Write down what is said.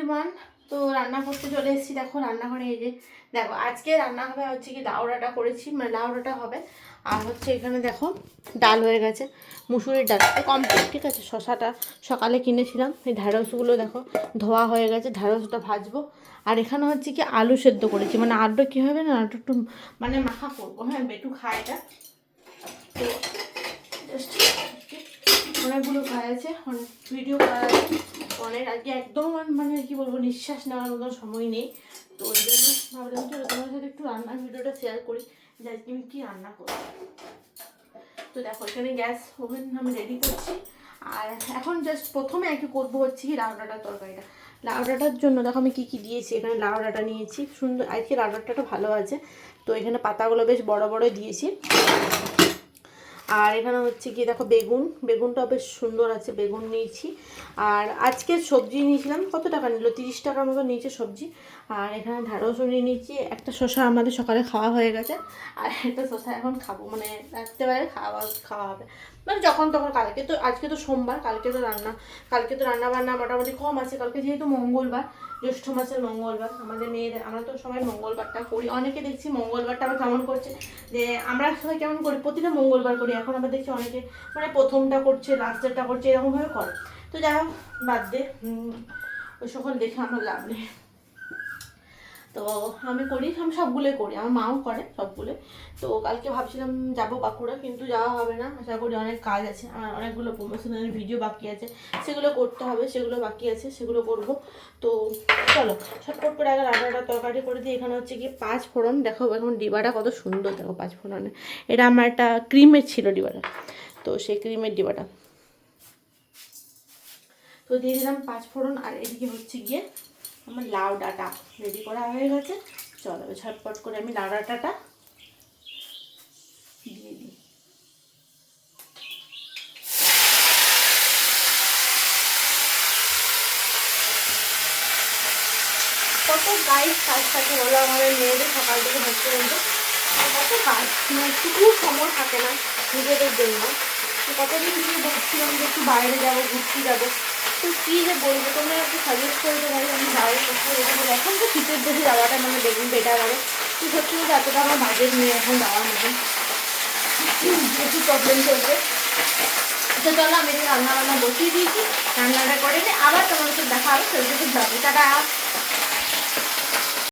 Everyone. তো রান্না করতে চলে এসেছি। দেখো রান্নাঘরে এই যে দেখো আজকে রান্না হবে হচ্ছে কি লাউ ডাঁটা করেছি, মানে লাউ ডাঁটা হবে। আর হচ্ছে এখানে দেখো ডাল হয়ে গেছে, মুসুরির ডাল কমপ্লিট, ঠিক আছে। শশাটা সকালে কিনেছিলাম, এই ঢ্যাঁড়সগুলো দেখো ধোয়া হয়ে গেছে, ঢ্যাঁড়সটা ভাজবো। আর এখানে হচ্ছে কি আলু সেদ্ধ করেছি, মানে আলুটা কী হবে না, আলুটা একটু মানে মাখা করবো। হ্যাঁ, বেটু খায় এটা। তো জাস্ট অনেকগুলো খাওয়া আছে, অনেক ভিডিও করা আছে, অনেক আজকে একদম মানে কি বলবো নিঃশ্বাস নেওয়ার মতো সময় নেই। তো ওই জন্য ভাবলাম তো তোমার সাথে একটু রান্নার ভিডিওটা শেয়ার করি যে আজকে আমি কী রান্না করবো। তো দেখো এখানে গ্যাস ওভেন আমি রেডি করছি। আর এখন জাস্ট প্রথমে আর কি করবো হচ্ছে কি লাউ ডাঁটার তরকারিটা। লাউ ডাঁটার জন্য দেখো আমি কী কী দিয়েছি। এখানে লাউ ডাঁটা নিয়েছি, সুন্দর আজকে লাউ ডাঁটাটা ভালো আছে। তো এখানে পাতাগুলো বেশ বড় বড় দিয়েছি। আর এখানে হচ্ছে কি দেখো বেগুনটা বেশ সুন্দর আছে, বেগুন নিয়েছি। আর আজকে সবজি নিয়েছিলাম, কত টাকা নিল, 30 টাকার মতো নিয়েছে সবজি। আর এখানে ঢ্যাঁড়সও নিয়ে নিয়েছি, একটা শসা আমাদের সকালে খাওয়া হয়ে গেছে, আর একটা শসা এখন খাবো, মানে রাত্রেবেলায় খাওয়া হবে, মানে যখন তখন। আজকে তো সোমবার, কালকে তো রান্না বান্না মোটামুটি কম আছে। কালকে যেহেতু মঙ্গলবার, জ্যৈষ্ঠ মাসের মঙ্গলবার, আমাদের মেয়েদের, আমরা তো সবাই মঙ্গলবারটা করি। অনেকে দেখছি মঙ্গলবারটা আবার কেমন করছে, যে আমরা সবাই কেমন করি প্রতিটা মঙ্গলবার করি। এখন আবার দেখছি অনেকে মানে প্রথমটা করছে, লাস্টেরটা করছে, এরকমভাবে করে। তো যাই হোক বাদ দে, ওই সকল দেখে আমার লাভ নেই। তো আমি সবগুলোই করি, আমার মাও করে সবগুলো। তো কালকে ভাবছিলাম যাবো বাঁকুড়া, কিন্তু যাওয়া হবে না। আশা করি অনেক কাজ আছে, আমার অনেকগুলো প্রমোশনাল ভিডিও বাকি আছে, সেগুলো করতে হবে, সেগুলো বাকি আছে, সেগুলো করব। তো চলো শর্টকাট করে আগে রান্নাটা তরকারি করে দিই। এখানে হচ্ছে কি 5 ফোড়ন, দেখো এখন ডিবাটা কত সুন্দর, দেখো 5 ফোড়নে। এটা আমার একটা ক্রিমের ছিল ডিবাটা, তো সেই ক্রিমের ডিবাটা। তো দিয়ে দিলাম 5 ফোড়ন। আর এদিকে হচ্ছে গিয়ে আমার লাউ ডাঁটা রেডি করা হয়ে গেছে। চলো ঝটপট করে আমি লাউ ডাঁটাটা দিয়ে দিই। কত গাইড কাজ থাকে বলো আমাদের মেয়েদের, সকাল থেকে বসতে বলতে কত কাজ, মানে একটুকু সময় থাকে না নিজেদের জন্য। তো কতদিন থেকে বলছিলাম যে একটু বাইরে যাবো, ঘুরতে যাবো। তো কী যে বলবো, তোমরা একটু সাজেস্ট করে দেবো ভাই, আমি বাইরে কোথাও যেতে বলি। এখন তো শীতের দেশে যাওয়াটা মানে দেখুন বেটার হবে। তো সত্যি বলতে এতটা আমার বাজেট নিয়ে এখন যাওয়ার মতো, প্রচুর প্রবলেম চলছে। তো চলো আমি রান্না বসিয়ে দিয়েছি, রান্নাটা করে নিয়ে আবার তোমার সাথে দেখা হবে, সেটা যাবো। টাটা।